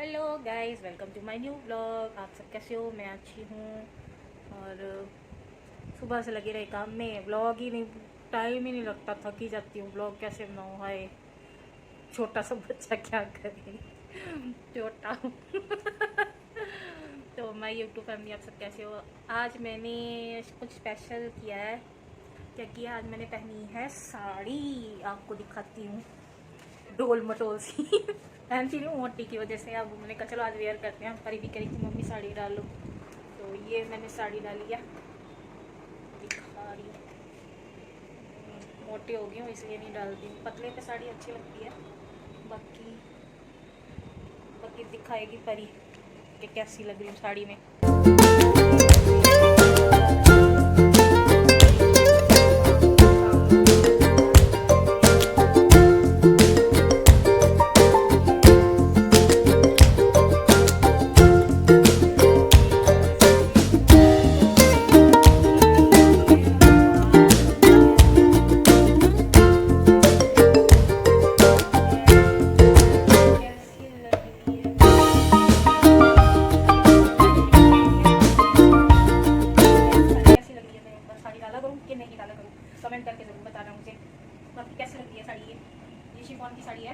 Hello guys, welcome to my new blog. आप सब कैसे हो? मैं अच्छी हूँ। और सुबह से लगे रहे काम में, ब्लॉग ही नहीं, टाइम ही नहीं लगता, थकी जाती हूँ। ब्लॉग कैसे बनाऊँ? हाय, छोटा सा बच्चा क्या करे। छोटा हूँ। तो माय यूट्यूब फैमिली, आप सब कैसे हो? आज मैंने कुछ स्पेशल किया है। क्या किया? आज मैंने पहनी है साड़ी, आपको दिखाती हूँ। डोल मटोल सी। फैंसी नहीं, मोटी की वजह से। अब मैंने कहा चलो आज वेयर करते हैं। परी भी करी थी मम्मी साड़ी डालो, तो ये मैंने साड़ी डाली है। दिखा रही हूँ, मोटी हो गई हूँ इसलिए नहीं डालती हूँ। पतले पे साड़ी अच्छी लगती है। बाकी बाकी दिखाएगी परी कि कैसी लग रही हूँ साड़ी में। कमेंट करके जरूर बताना मुझे। बाकी कैसी लगती है साड़ी? ये शिफॉन की साड़ी है,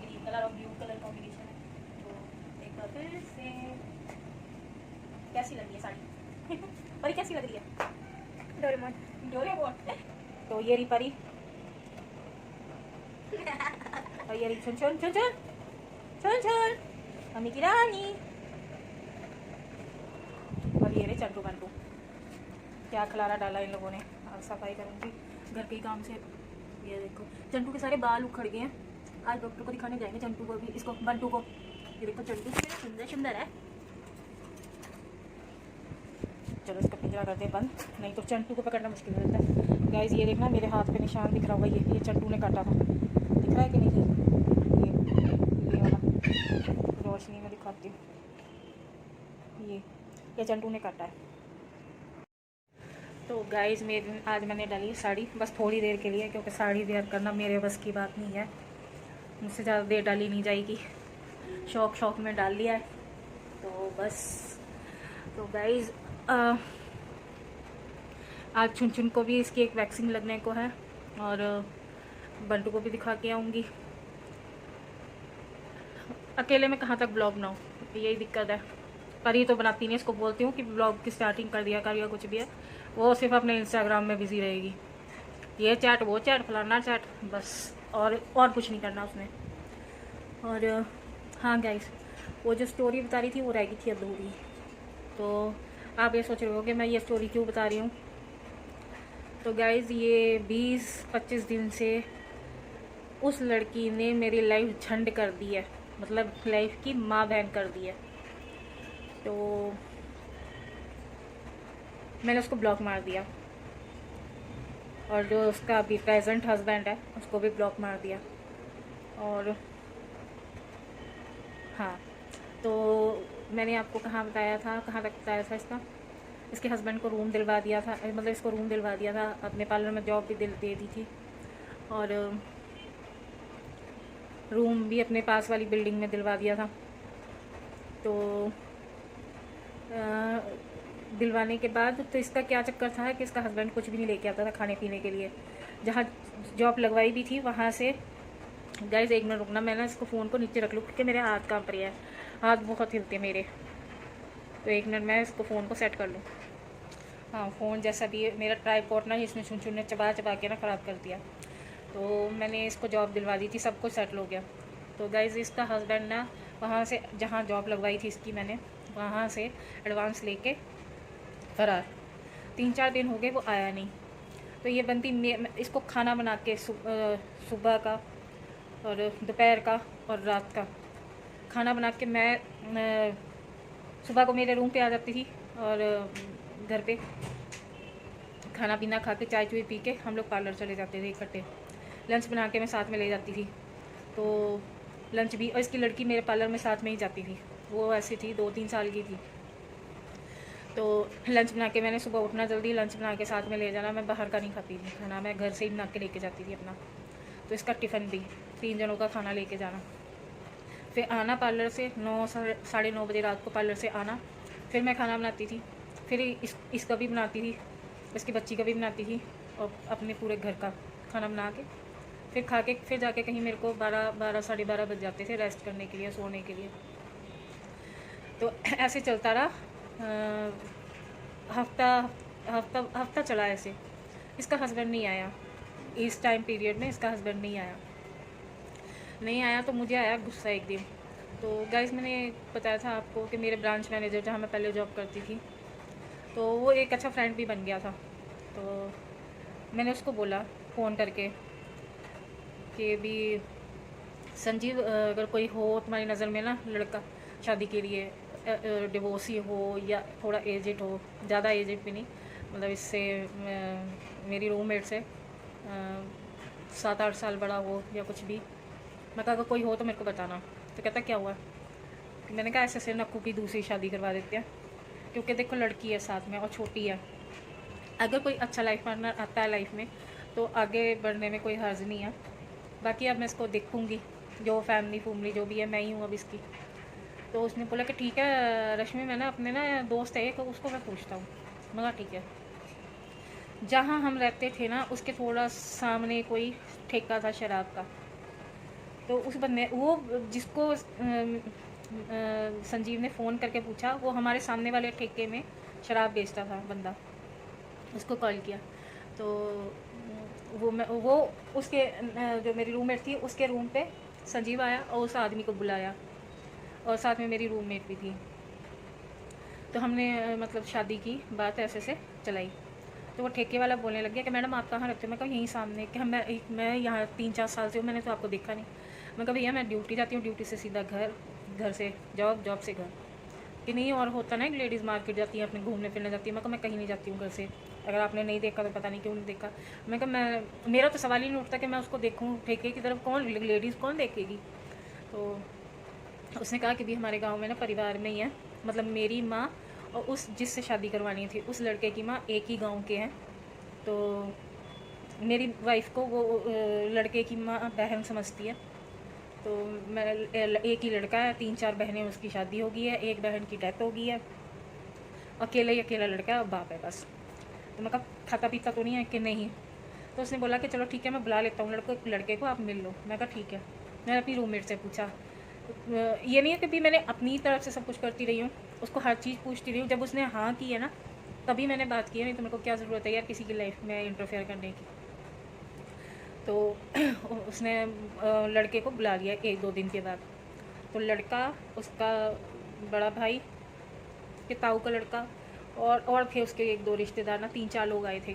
ग्रीन कलर और ब्लू कलर कॉम्बिनेशन है। तो एक बार फिर से कैसी लगी है साड़ी? परी कैसी लग रही है? डोरेमोन। डोरेमोन। तो ये रही परी, और ये रही छुन छुन छुन छुन छुन छुन, मम्मी की रानी। और ये रहे चंटू बंटू। क्या खलारा डाला इन लोगों ने। आज सफाई करूँगी घर के काम से। ये देखो, चंटू के सारे बाल उखड़ गए हैं। आज डॉक्टर को दिखाने जाएंगे चंटू को भी, इसको बंटू को। ये देखो चंटू कितना सुंदर सुंदर है। चलो इसका पिंजरा करते हैं बंद, नहीं तो चंटू को पकड़ना मुश्किल हो जाता है। गाइस ये देखना, मेरे हाथ पे निशान दिख रहा होगा, ये चंटू ने काटा था। दिख रहा है कि नहीं? ये वाला रोशनी में दिखाती हूँ। ये चंटू ने काटा है। तो गाइस आज मैंने डाली साड़ी, बस थोड़ी देर के लिए, क्योंकि साड़ी वेयर करना मेरे बस की बात नहीं है। मुझसे ज़्यादा देर डाली नहीं जाएगी। शौक में डाल लिया है तो बस। तो गाइस आज छुन छुन को भी इसकी एक वैक्सीन लगने को है, और बंटू को भी दिखा के आऊँगी। अकेले में कहाँ तक ब्लॉग बनाऊँ, यही दिक्कत है। पर ही तो बनाती नहीं, इसको बोलती हूँ कि ब्लॉग की स्टार्टिंग कर दिया कर, या कुछ भी है, वो सिर्फ अपने इंस्टाग्राम में बिजी रहेगी। ये चैट, वो चैट, फलाना चैट, बस। और कुछ नहीं करना उसने। और हाँ गाइस, वो जो स्टोरी बता रही थी वो रह गई थी अधूरी। तो आप ये सोच रहे हो कि मैं ये स्टोरी क्यों बता रही हूँ। तो गाइस ये 20-25 दिन से उस लड़की ने मेरी लाइफ झंड कर दी है, मतलब लाइफ की माँ बहन कर दी है। तो मैंने उसको ब्लॉक मार दिया, और जो उसका अभी प्रेजेंट हस्बैंड है उसको भी ब्लॉक मार दिया। और हाँ, तो मैंने आपको कहाँ तक बताया था इसके हस्बैंड को रूम दिलवा दिया था, मतलब इसको रूम दिलवा दिया था, अपने पार्लर में जॉब भी दे दी थी, और रूम भी अपने पास वाली बिल्डिंग में दिलवा दिया था। तो दिलवाने के बाद तो इसका क्या चक्कर था कि इसका हस्बैंड कुछ भी नहीं लेके आता था खाने पीने के लिए। जहाँ जॉब लगवाई भी थी वहाँ से, गाइस एक मिनट रुकना, मैं ना इसको फ़ोन को नीचे रख लूँ क्योंकि मेरे हाथ कांप रहे हैं, हाथ बहुत हिलते हैं मेरे। तो एक मिनट मैं इसको फ़ोन को सेट कर लूँ। हाँ, फ़ोन जैसा भी मेरा ट्राईपॉड ना, इसने छुन छुन ने चबा के ना ख़राब कर दिया। तो मैंने इसको जॉब दिलवा दी थी, सब कुछ सेटल हो गया। तो गाइस इसका हस्बैंड ना वहाँ से, जहाँ जॉब लगवाई थी इसकी मैंने, वहाँ से एडवांस लेके फरार। 3-4 दिन हो गए वो आया नहीं। तो ये बनती इसको खाना बना के सुबह का और दोपहर का और रात का खाना बना के मैं सुबह को मेरे रूम पे आ जाती थी, और घर पे खाना पीना खा के, चाय चुई पी के हम लोग पार्लर चले जाते थे इकट्ठे। लंच बना के मैं साथ में ले जाती थी, तो लंच भी, और इसकी लड़की मेरे पार्लर में साथ में ही जाती थी। वो ऐसी थी, 2-3 साल की थी। तो लंच बना के, मैंने सुबह उठना जल्दी, लंच बना के साथ में ले जाना। मैं बाहर का नहीं खाती थी खाना, मैं घर से ही बना के लेके जाती थी अपना। तो इसका टिफ़िन भी 3 जनों का खाना लेके जाना। फिर आना पार्लर से 9 साढ़े 9 बजे रात को पार्लर से आना, फिर मैं खाना बनाती थी, फिर इसका भी बनाती थी, इसकी बच्ची का भी बनाती थी, और अपने पूरे घर का खाना बना के फिर खा के फिर जाके कहीं मेरे को 12 साढ़े 12 बज जाते थे रेस्ट करने के लिए, सोने के लिए। तो ऐसे चलता रहा, हफ्ता हफ्ता हफ्ता चला ऐसे। इसका हस्बैंड नहीं आया, इस टाइम पीरियड में इसका हस्बैंड नहीं आया तो मुझे आया गुस्सा एक दिन। तो गाइस, मैंने बताया था आपको कि मेरे ब्रांच मैनेजर जहाँ मैं पहले जॉब करती थी, तो वो एक अच्छा फ्रेंड भी बन गया था। तो मैंने उसको बोला फ़ोन करके कि भी संजीव, अगर कोई हो तुम्हारी नज़र में ना लड़का शादी के लिए, डिवोर्सी हो या थोड़ा एजेड हो, ज़्यादा एजेड भी नहीं, मतलब इससे मेरी रूममेट से 7-8 साल बड़ा हो या कुछ भी। मैं कहा अगर कोई हो तो मेरे को बताना। तो कहता क्या हुआ? मैंने कहा ऐसे नक्कू की दूसरी शादी करवा देते हैं, क्योंकि देखो लड़की है साथ में और छोटी है। अगर कोई अच्छा लाइफ पार्टनर आता है लाइफ में तो आगे बढ़ने में कोई हर्ज नहीं है। बाकी अब मैं इसको देखूँगी, जो फैमिली जो भी है मैं ही हूँ अब इसकी। तो उसने बोला कि ठीक है रश्मि, मैं ना अपने ना दोस्त है एक, उसको मैं पूछता हूँ। मगर ठीक है। जहाँ हम रहते थे ना उसके थोड़ा सामने कोई ठेका था शराब का। तो उस बंदे वो जिसको संजीव ने फ़ोन करके पूछा, वो हमारे सामने वाले ठेके में शराब बेचता था बंदा। उसको कॉल किया तो वो उसके जो मेरी रूममेट थी उसके रूम पे संजीव आया और उस आदमी को बुलाया, और साथ में मेरी रूममेट भी थी। तो हमने मतलब शादी की बात ऐसे से चलाई। तो वो ठेके वाला बोलने लग गया कि मैडम आप कहाँ रहते हो? मैं कहा यहीं सामने। कि मैं यहाँ 3-4 साल से हूँ, मैंने तो आपको देखा नहीं। मैं कहा भैया मैं ड्यूटी जाती हूँ, ड्यूटी से सीधा घर से जॉब, जॉब से घर। कि नहीं, और होता ना, एक लेडीज़ मार्केट जाती है, अपने घूमने फिरने जाती है। मैं कहा मैं कहीं नहीं जाती हूँ घर से, अगर आपने नहीं देखा तो पता नहीं क्यों नहीं देखा। मैं कहा मेरा तो सवाल ही नहीं उठता कि मैं उसको देखूँ, ठेके की तरफ कौन लेडीज़ कौन देखेगी। तो उसने कहा कि भी हमारे गांव में ना परिवार में ही है, मतलब मेरी माँ और उस जिससे शादी करवानी थी उस लड़के की माँ एक ही गांव के हैं। तो मेरी वाइफ को वो लड़के की माँ बहन समझती है। तो मैं एक ही लड़का है, 3-4 बहनें, उसकी शादी हो गई है, एक बहन की डेथ हो गई है, अकेला लड़का है और बाप है बस। तो मैं कहा खाता पीता तो नहीं है? कि नहीं। तो उसने बोला कि चलो ठीक है मैं बुला लेता हूँ लड़के को, आप मिल लो। मैं कहा ठीक है। मैंने अपनी रूममेट से पूछा, ये नहीं है कि भी मैंने अपनी तरफ से सब कुछ करती रही हूँ, उसको हर चीज़ पूछती रही हूँ। जब उसने हाँ की है ना तभी मैंने बात की है, नहीं तो मेरे को क्या ज़रूरत है यार किसी की लाइफ में इंटरफेयर करने की। तो उसने लड़के को बुला लिया 1-2 दिन के बाद। तो लड़का, उसका बड़ा भाई के ताऊ का लड़का और थे उसके 1-2 रिश्तेदार ना, 3-4 लोग आए थे।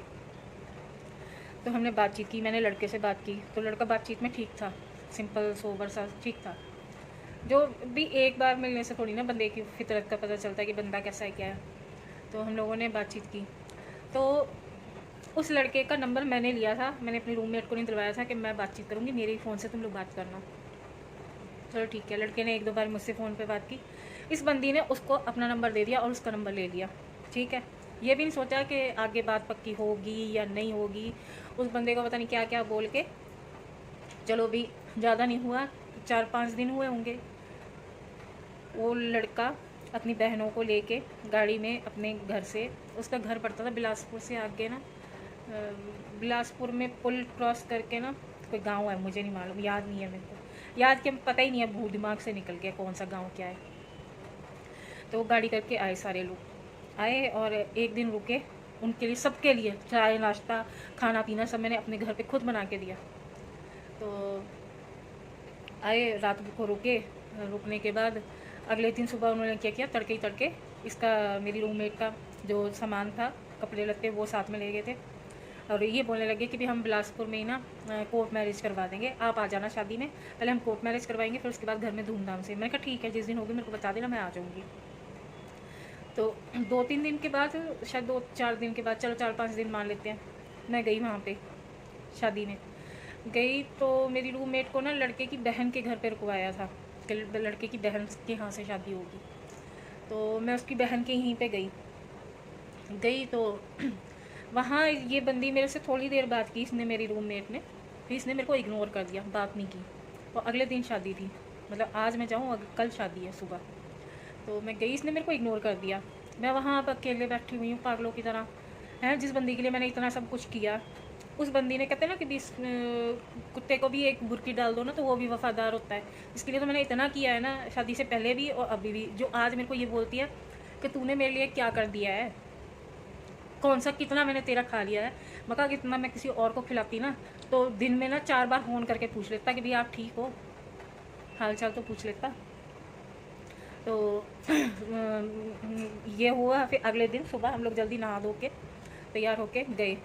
तो हमने बातचीत की, मैंने लड़के से बात की। तो लड़का बातचीत में ठीक था, सिंपल सोबर सा ठीक था। जो भी एक बार मिलने से थोड़ी ना बंदे की फितरत का पता चलता है कि बंदा कैसा है क्या है। तो हम लोगों ने बातचीत की। तो उस लड़के का नंबर मैंने लिया था, मैंने अपनी रूममेट को नहीं दिलवाया था कि मैं बातचीत करूँगी, मेरे फ़ोन से तुम लोग बात करना। चलो ठीक है। लड़के ने 1-2 बार मुझसे फ़ोन पे बात की। इस बंदी ने उसको अपना नंबर दे दिया और उसका नंबर ले लिया। ठीक है, ये भी नहीं सोचा कि आगे बात पक्की होगी या नहीं होगी। उस बंदे को पता नहीं क्या क्या बोल के, चलो भी ज़्यादा नहीं हुआ, 4-5 दिन हुए होंगे, वो लड़का अपनी बहनों को लेके गाड़ी में अपने घर से, उसका घर पड़ता था बिलासपुर से आगे ना, बिलासपुर में पुल क्रॉस करके ना कोई गांव है, मुझे नहीं मालूम, याद नहीं है मेरे को, याद के पता ही नहीं है, भूल दिमाग से निकल गया कौन सा गांव क्या है। तो वो गाड़ी करके आए, सारे लोग आए और एक दिन रुके। उनके लिए, सबके लिए चाय नाश्ता खाना पीना सब मैंने अपने घर पे खुद बना के दिया। तो आए, रात को रुके। रुकने के बाद अगले दिन सुबह उन्होंने क्या किया, तड़के ही तड़के इसका, मेरी रूममेट का जो सामान था, कपड़े लत्ते, वो साथ में ले गए थे। और ये बोलने लगे कि भी हम बिलासपुर में ही ना कोर्ट मैरिज करवा देंगे, आप आ जाना शादी में, पहले हम कोर्ट मैरिज करवाएंगे फिर उसके बाद घर में धूमधाम से। मैंने कहा ठीक है, जिस दिन होगी मेरे को बता देना, मैं आ जाऊँगी। तो 2-3 दिन के बाद, शायद 2-4 दिन के बाद, चलो 4-5 दिन मान लेते हैं, मैं गई वहाँ पे शादी में गई। तो मेरी रूममेट को ना लड़के की बहन के घर पे रुकवाया था कि लड़के की बहन के यहाँ से शादी होगी। तो मैं उसकी बहन के यहीं पे गई तो वहाँ ये बंदी मेरे से थोड़ी देर बात की, इसने, मेरी रूममेट ने, फिर इसने मेरे को इग्नोर कर दिया, बात नहीं की। और अगले दिन शादी थी मतलब आज मैं जाऊँ, कल शादी है सुबह। तो मैं गई, इसने मेरे को इग्नोर कर दिया। मैं वहाँ पर अकेले बैठी हुई हूँ पागलों की तरह, है। जिस बंदी के लिए मैंने इतना सब कुछ किया, उस बंदी ने, कहते हैं ना कि कुत्ते को भी एक बुर्की डाल दो ना तो वो भी वफादार होता है। इसके लिए तो मैंने इतना किया है ना, शादी से पहले भी और अभी भी। जो आज मेरे को ये बोलती है कि तूने मेरे लिए क्या कर दिया है, कौन सा कितना मैंने तेरा खा लिया है। मैं कहा कितना मैं किसी और को खिलाती ना तो दिन में ना 4 बार फ़ोन करके पूछ लेता कि भाई आप ठीक हो, हाल चाल तो पूछ लेता। तो ये हुआ। फिर अगले दिन सुबह हम लोग जल्दी नहा धो के तैयार होके गए।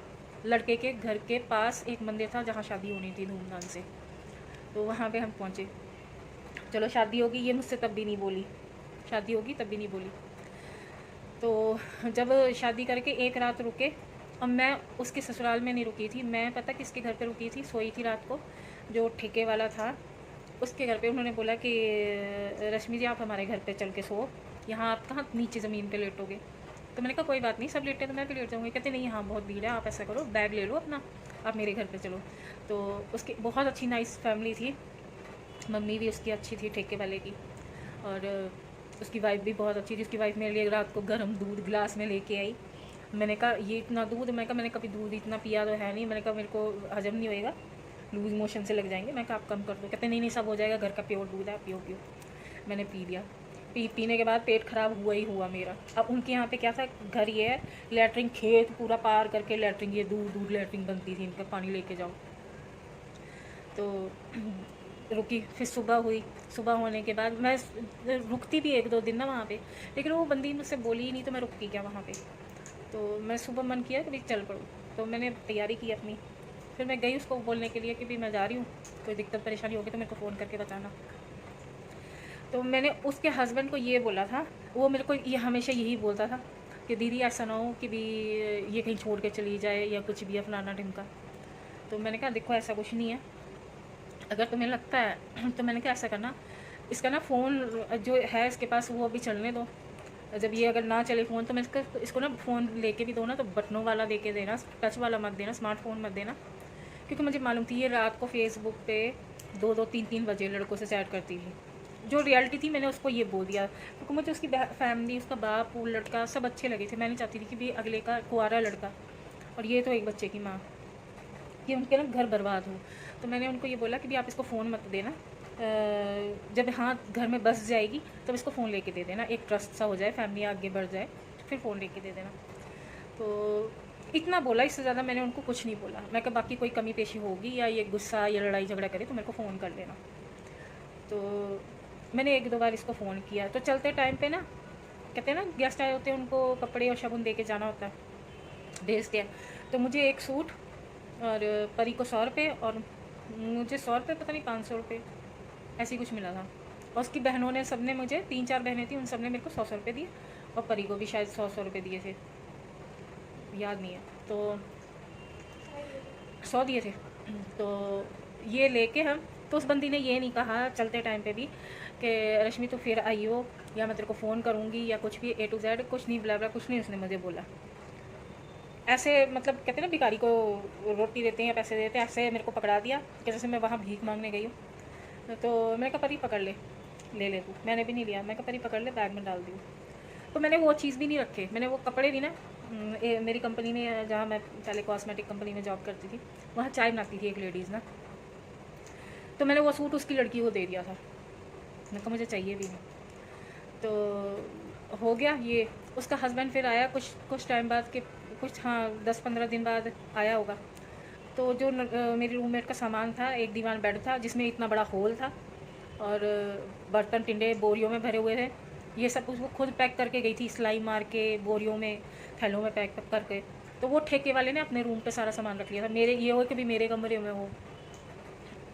लड़के के घर के पास एक मंदिर था जहाँ शादी होनी थी धूमधाम से, तो वहाँ पे हम पहुँचे। चलो शादी होगी, ये मुझसे तब भी नहीं बोली, शादी होगी तब भी नहीं बोली। तो जब शादी करके एक रात रुके, अब मैं उसके ससुराल में नहीं रुकी थी, मैं पता किसके घर पे रुकी थी, सोई थी रात को, जो ठेके वाला था उसके घर पे। उन्होंने बोला कि रश्मि जी आप हमारे घर पे चल के सो, यहाँ आप कहाँ नीचे ज़मीन पे लेटोगे। तो मैंने कहा कोई बात नहीं, सब लेटे तो मैं भी लेट जाऊँगी। कहते नहीं यहाँ बहुत भीड़ है, आप ऐसा करो बैग ले लो अपना, आप मेरे घर पे चलो। तो उसकी बहुत अच्छी नाइस फैमिली थी, मम्मी भी उसकी अच्छी थी ठेके वाले की, और उसकी वाइफ भी बहुत अच्छी थी। उसकी वाइफ मेरे लिए रात को गर्म दूध गिलास में लेके आई। मैंने कहा ये इतना दूध, मैंने कहा मैंने कभी दूध इतना पिया तो है नहीं, मैंने कहा मेरे को हजम नहीं होएगा, लूज मोशन से लग जाएंगे। मैं कहा आप कम कर दो। कहते नहीं नहीं सब हो जाएगा, घर का प्योर दूध है, पियो पियो। मैंने पी लिया। पीने के बाद पेट खराब हुआ ही हुआ मेरा। अब उनके यहाँ पे क्या था, घर ये है, लेटरिन खेत पूरा पार करके लेटरिन, ये दूर दूर लेटरिन बनती थी, इनका पानी लेके जाओ। तो रुकी, फिर सुबह हुई। सुबह होने के बाद मैं रुकती भी 1-2 दिन ना वहाँ पे, लेकिन वो बंदी मुझसे बोली ही नहीं, तो मैं रुकती क्या वहाँ पे। तो मैं सुबह मन किया कि भाई चल पड़ो, तो मैंने तैयारी की अपनी। फिर मैं गई उसको बोलने के लिए कि भाई मैं जा रही हूँ, कोई दिक्कत परेशानी होगी तो मेरे को फ़ोन करके बताना। तो मैंने उसके हस्बैंड को ये बोला था, वो मेरे को ये हमेशा यही बोलता था कि दीदी ऐसा ना हो कि भी ये कहीं छोड़ के चली जाए या कुछ भी अपनाना ढिमका। तो मैंने कहा देखो ऐसा कुछ नहीं है, अगर तुम्हें लगता है तो मैंने कहा ऐसा करना, इसका ना फ़ोन जो है इसके पास वो अभी चलने दो, जब ये अगर ना चले फ़ोन तो मैं इसको ना फ़ोन लेके भी दो ना तो बटनों वाला दे के देना, टच वाला मत देना, स्मार्टफोन मत देना। क्योंकि मुझे मालूम थी ये रात को फेसबुक पे 2-2, 3-3 बजे लड़कों से चैट करती थी। जो रियलिटी थी मैंने उसको ये बोल दिया, क्योंकि मुझे उसकी फैमिली, उसका बाप, वो लड़का सब अच्छे लगे थे। मैं नहीं चाहती थी कि भी अगले का कुंवारा लड़का और ये तो एक बच्चे की माँ, कि उनके ना घर बर्बाद हो। तो मैंने उनको ये बोला कि भी आप इसको फ़ोन मत देना, जब हाँ घर में बस जाएगी तब इसको फ़ोन लेके दे देना, एक ट्रस्ट सा हो जाए, फैमिली आगे बढ़ जाए, फिर फ़ोन लेके दे देना। तो इतना बोला, इससे ज़्यादा मैंने उनको कुछ नहीं बोला। मैं कहा बाकी कोई कमी पेशी होगी या ये गुस्सा या लड़ाई झगड़ा करे तो मेरे को फ़ोन कर लेना। तो मैंने 1-2 बार इसको फ़ोन किया। तो चलते टाइम पे ना, कहते हैं ना गेस्ट आए होते हैं उनको कपड़े और शगुन दे के जाना होता है, भेजते हैं। तो मुझे एक सूट और परी को 100 रुपये और मुझे 100 रुपये, पता नहीं 500 रुपये ऐसे ही कुछ मिला था। और उसकी बहनों ने, सब ने, मुझे 3-4 बहनें थी, उन सब ने मेरे को 100 रुपये दिए और परी को भी शायद 100 रुपये दिए थे, याद नहीं है। तो 100 दिए थे। तो ये लेके हम, तो उस बंदी ने ये नहीं कहा चलते टाइम पे भी कि रश्मि तो फिर आई हो या मैं तेरे को फ़ोन करूँगी या कुछ भी, A to Z कुछ नहीं, ब्ला कुछ नहीं उसने मुझे बोला। ऐसे मतलब कहते हैं ना भिखारी को रोटी देते हैं या पैसे देते हैं, ऐसे मेरे को पकड़ा दिया कि जैसे मैं वहाँ भीख मांगने गई हूँ। तो मैंने कहा परी पकड़ ले ले तू, मैंने भी नहीं लिया। मैं कहा परी पकड़ ले, बैग में डाल दी। तो मैंने वो चीज़ भी नहीं रखे, मैंने वो कपड़े भी ना, मेरी कंपनी में, जहाँ मैं पहले कॉस्मेटिक कंपनी में जॉब करती थी, वहाँ चाय बनाती थी एक लेडीज़ ना, तो मैंने वो सूट उसकी लड़की को दे दिया था। मैंने कहा मुझे चाहिए भी नहीं। तो हो गया ये। उसका हस्बैंड फिर आया कुछ टाइम बाद के, कुछ हाँ 10-15 दिन बाद आया होगा। तो जो मेरी रूममेट का सामान था, एक दीवान बेड था जिसमें इतना बड़ा होल था और बर्तन टिंडे बोरियों में भरे हुए थे, ये सब उसको खुद पैक करके गई थी, सिलाई मार के बोरियों में, थैलों में पैक करके। तो वो ठेके वाले ने अपने रूम पे सारा सामान रख लिया था। मेरे ये हो कि भी मेरे कमरे में हो,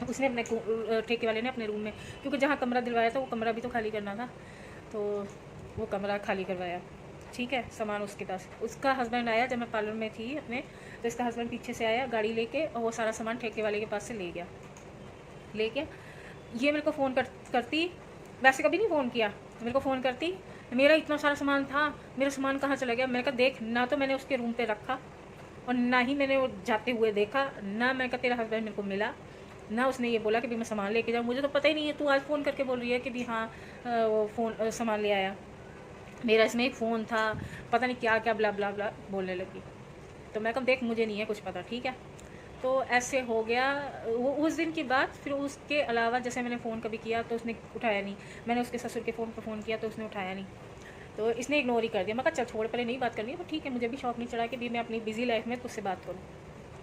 उसने अपने ठेके वाले ने अपने रूम में, क्योंकि जहाँ कमरा दिलवाया था वो कमरा भी तो खाली करना था, तो वो कमरा खाली करवाया। ठीक है, सामान उसके पास। उसका हस्बैंड आया जब मैं पार्लर में थी अपने, तो इसका हस्बैंड पीछे से आया गाड़ी लेके और वो सारा सामान ठेके वाले के पास से ले गया। ये मेरे को फ़ोन करती, वैसे कभी नहीं फ़ोन किया, मेरे को फ़ोन करती, मेरा इतना सारा सामान था, मेरा सामान कहाँ चला गया। मैंने कहा देख, ना तो मैंने उसके रूम पे रखा और ना ही मैंने वो जाते हुए देखा, ना मैंने कहा तेरा हस्बैंड मेरे को मिला, ना उसने ये बोला कि भी मैं सामान लेके जाऊँ, मुझे तो पता ही नहीं है, तू आज फ़ोन करके बोल रही है कि भी हाँ वो फ़ोन सामान ले आया, मेरा इसमें एक फ़ोन था, पता नहीं क्या क्या ब्ला ब्ला ब्ला बोलने लगी। तो मैं कहा देख मुझे नहीं है कुछ पता, ठीक है। तो ऐसे हो गया वो उस दिन की बात। फिर उसके अलावा जैसे मैंने फ़ोन कभी किया तो उसने उठाया नहीं, मैंने उसके ससुर के फ़ोन पर फ़ोन किया तो उसने उठाया नहीं, तो इसने इग्नोर ही कर दिया। मैं कहा चल छोड़, पहले नहीं बात करनी है तो ठीक है, मुझे भी शौक नहीं चढ़ा कि भी मैं अपनी बिज़ी लाइफ में तुझसे बात करूँ।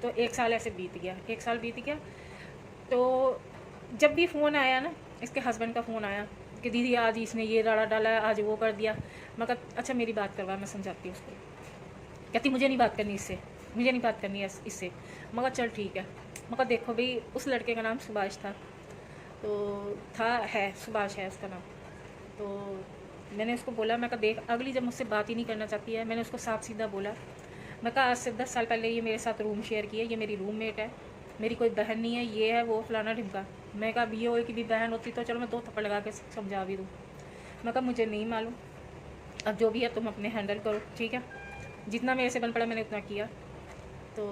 तो 1 साल ऐसे बीत गया, 1 साल बीत गया। तो जब भी फ़ोन आया ना, इसके हस्बैंड का फ़ोन आया कि दीदी आज इसने ये राड़ा डाला, आज वो कर दिया। मैं कहा अच्छा मेरी बात करवा, मैं समझाती हूँ उसको। कहती मुझे नहीं बात करनी इससे, मुझे नहीं बात करनी है इससे। मैं कहा चल ठीक है। मैं कहा देखो भाई, उस लड़के का नाम सुभाष था, तो सुभाष है उसका नाम। तो मैंने उसको बोला, मैं कहा देख अगली जब मुझसे बात ही नहीं करना चाहती है, मैंने उसको साफ सीधा बोला। मैं कहा आज से 10 साल पहले ये मेरे साथ रूम शेयर किया, ये मेरी रूममेट है, मेरी कोई बहन नहीं है, ये है वो फलाना ढिमका। मैं कहा अब ये हो कि भी बहन होती तो चलो मैं 2 थप्पड़ लगा के समझा भी दूँ। मैं कहा मुझे नहीं मालूम, अब जो भी है तुम अपने हैंडल करो, ठीक है। जितना मेरे से बन पड़ा मैंने उतना किया। तो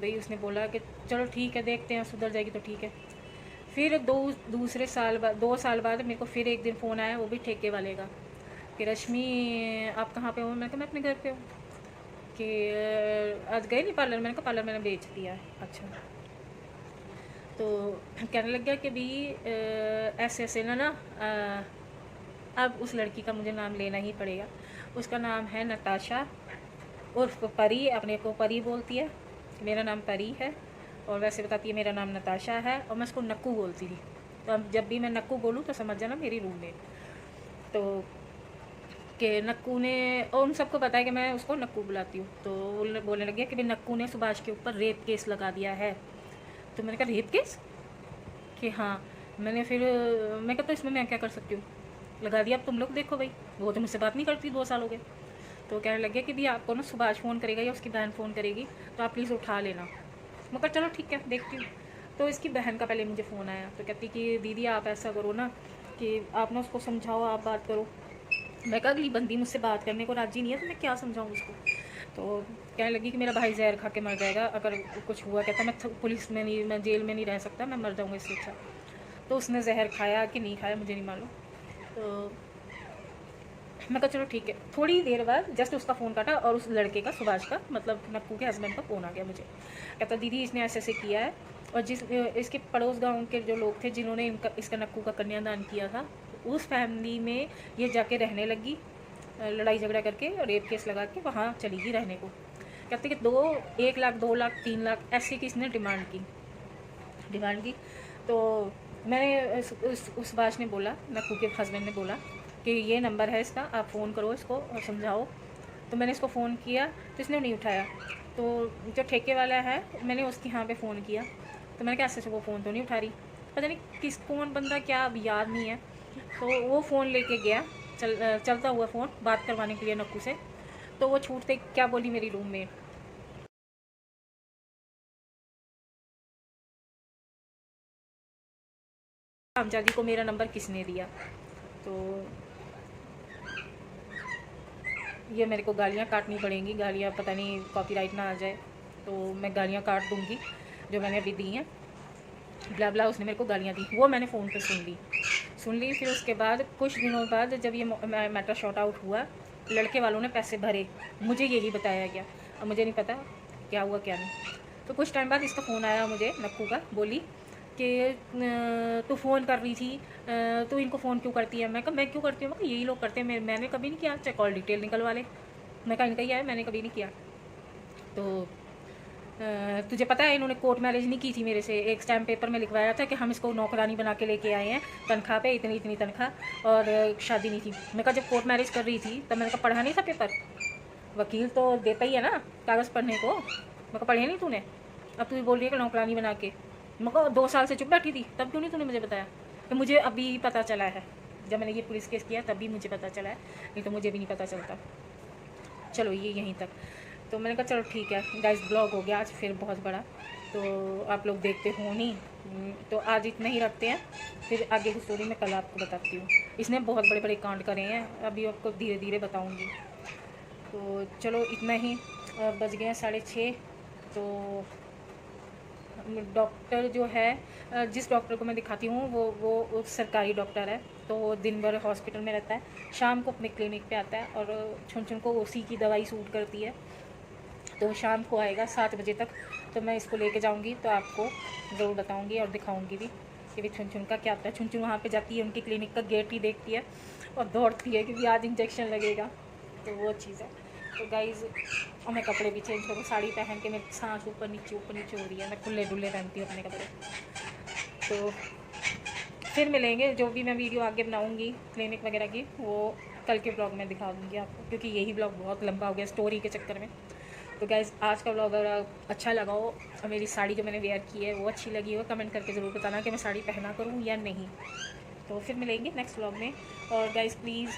भाई उसने बोला कि चलो ठीक है, देखते हैं सुधर जाएगी तो ठीक है। फिर 2 साल बाद मेरे को फिर एक दिन फ़ोन आया, वो भी ठेके वाले का, कि रश्मि आप कहाँ पे हो। मैंने कहा मैं अपने घर पे हूँ। कि आज गए नहीं पार्लर, मैंने कहा पार्लर मैंने बेच दिया है। अच्छा। तो कहने लग गया कि भी ऐसे ऐसे ना अब उस लड़की का मुझे नाम लेना ही पड़ेगा। उसका नाम है नताशा उर्फ परी, अपने को परी बोलती है, मेरा नाम परी है, और वैसे बताती है मेरा नाम नताशा है, और मैं उसको नक्कू बोलती थी। तो अब जब भी मैं नक्कू बोलूँ तो समझ जाना मेरी रूममेट। तो कि नक्कू ने, और उन सबको पता है कि मैं उसको नक्कू बुलाती हूँ। तो वो बोलने लग गया कि भाई नक्कू ने सुभाष के ऊपर रेप केस लगा दिया है। तो मैंने कहा रेप केस? कि हाँ। मैं कहा तो इसमें मैं क्या कर सकती हूँ, लगा दिया, अब तुम लोग देखो भाई, वो तो मुझसे बात नहीं करती 2 साल हो गए। तो कहने लगे कि भी आपको ना सुभाष फ़ोन करेगा या उसकी बहन फ़ोन करेगी, तो आप प्लीज़ उठा लेना। मगर चलो ठीक है देखती हूँ। तो इसकी बहन का पहले मुझे फ़ोन आया, तो कहती कि दीदी आप ऐसा करो ना कि आप ना उसको समझाओ, आप बात करो। मैं कहा अगली बंदी मुझसे बात करने को राज़ी नहीं है तो मैं क्या समझाऊँ उसको। तो कहने लगी कि मेरा भाई जहर खा के मर जाएगा अगर कुछ हुआ। कहता मैं पुलिस में नहीं, मैं जेल में नहीं रह सकता, मैं मर जाऊँगा इससे अच्छा। तो उसने जहर खाया कि नहीं खाया मुझे नहीं मालूम। तो मैं कहा चलो ठीक है। थोड़ी देर बाद जस्ट उसका फ़ोन काटा और उस लड़के का, सुभाष का, मतलब नक्कू के हस्बैंड का फ़ोन आ गया मुझे। कहता दीदी इसने ऐसे ऐसे किया है, और इसके पड़ोस गांव के जो लोग थे जिन्होंने इसका नक्कू का कन्यादान किया था, उस फैमिली में ये जाके रहने लगी, लड़ाई झगड़ा करके रेप केस लगा के वहाँ चली गई रहने को। कहते कि 1 लाख 2 लाख 3 लाख ऐसी की इसने डिमांड की। तो मैंने उस सुभाष ने बोला, नक्कू के हस्बैंड ने बोला कि ये नंबर है इसका, आप फ़ोन करो इसको और समझाओ। तो मैंने इसको फ़ोन किया तो इसने नहीं उठाया। तो जो ठेके वाला है मैंने उसके यहाँ पे फ़ोन किया, तो मैंने कहा ऐसे वो फ़ोन तो नहीं उठा रही, पता नहीं कौन बंदा, क्या अब याद नहीं है। तो वो फ़ोन लेके गया, चलता हुआ फ़ोन बात करवाने के लिए नक्कू से। तो वो छूटते क्या बोली मेरी रूम में, हमजादी को मेरा नंबर किसने दिया। तो ये मेरे को गालियाँ काटनी पड़ेंगी, गालियाँ पता नहीं कॉपीराइट ना आ जाए, तो मैं गालियाँ काट दूँगी जो मैंने अभी दी हैं। ब्ला ब्ला उसने मेरे को गालियाँ दी, वो मैंने फ़ोन पे सुन ली। फिर उसके बाद कुछ दिनों बाद जब ये मैटर शॉर्ट आउट हुआ, लड़के वालों ने पैसे भरे, मुझे यही बताया गया, अब मुझे नहीं पता क्या हुआ क्या नहीं। तो कुछ टाइम बाद इसका फ़ोन आया मुझे, नक्कू का, बोली कि तू फ़ोन कर रही थी, तू इनको फ़ोन क्यों करती है। मैं कहा मैं क्यों करती हूँ, मैं यही लोग करते हैं, मैंने कभी नहीं किया, चाहे कॉल डिटेल निकलवा ले। मैं कहा इनका ही है, मैंने कभी नहीं किया। तो तुझे पता है इन्होंने कोर्ट मैरिज नहीं की थी मेरे से, एक स्टैम्प पेपर में लिखवाया था कि हम इसको नौकरानी बना के लेके आए हैं, तनख्वाह पे इतनी इतनी तनख्वाह, और शादी नहीं थी। मैं कहा जब कोर्ट मैरिज कर रही थी तब मैंने कहा पढ़ा नहीं था पेपर, वकील तो देता ही है ना कागज़ पढ़ने को। मैं कहा पढ़े नहीं तूने, अब तू बोल रही है कि नौकरानी बना के। मैं कहा 2 साल से चुप बैठी थी, तब क्यों नहीं तूने मुझे बताया। तो मुझे अभी पता चला है, जब मैंने ये पुलिस केस किया तभी मुझे पता चला है, नहीं तो मुझे भी नहीं पता चलता। चलो ये यहीं तक। तो मैंने कहा चलो ठीक है गाइस, ब्लॉग हो गया आज फिर बहुत बड़ा, तो आप लोग देखते हो नहीं, तो आज इतना ही रखते हैं, फिर आगे की स्टोरी मैं कल आपको बताती हूँ। इसने बहुत बड़े बड़े कांड करे हैं, अभी आपको धीरे धीरे बताऊँगी। तो चलो इतना ही, बज गए हैं 6:30। तो डॉक्टर जो है, जिस डॉक्टर को मैं दिखाती हूँ वो सरकारी डॉक्टर है, तो वो दिन भर हॉस्पिटल में रहता है, शाम को अपने क्लिनिक पे आता है। और छुन को ओसी की दवाई सूट करती है, तो शाम को आएगा 7 बजे तक। तो मैं इसको लेके जाऊँगी तो आपको ज़रूर बताऊँगी और दिखाऊँगी भी कि भी छुन का क्या होता है। छुन वहाँ पे जाती है, उनकी क्लिनिक का गेट ही देखती है और दौड़ती है क्योंकि आज इंजेक्शन लगेगा, तो वो चीज़ है। तो गाइज़ और मैं कपड़े भी चेंज करूँ, साड़ी पहन के मेरी सांस ऊपर नीचे हो रही है, मैं खुले डुले पहनती हूँ अपने कपड़े। तो फिर मिलेंगे, जो भी मैं वीडियो आगे बनाऊँगी क्लिनिक वगैरह की वो कल के ब्लॉग में दिखा दूँगी आपको, क्योंकि यही ब्लॉग बहुत लंबा हो गया स्टोरी के चक्कर में। तो गाइज़ आज का ब्लॉग अगर अच्छा लगा हो और मेरी साड़ी जो मैंने वेयर की है वो अच्छी लगी हो, कमेंट करके ज़रूर बताना कि मैं साड़ी पहना करूँ या नहीं। तो फिर मिलेंगे नेक्स्ट ब्लॉग में। और guys please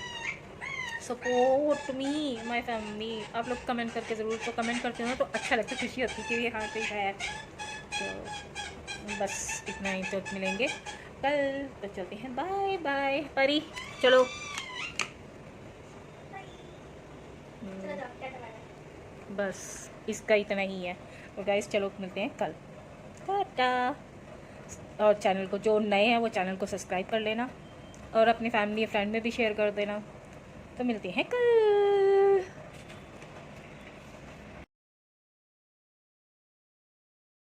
support me my family, आप लोग कमेंट करके ज़रूर, तो कमेंट करते हो ना तो अच्छा लगता है, खुशी होती है कि ये हाँ कोई है। तो बस इतना ही, तो मिलेंगे कल, तो चलते हैं, बाय बाय परी, चलो। बस इसका इतना ही है। तो गाइस चलो मिलते हैं कल, टाटा। और चैनल को, जो नए हैं वो चैनल को सब्सक्राइब कर लेना और अपनी फैमिली फ्रेंड में भी शेयर कर देना। तो मिलते हैं कल।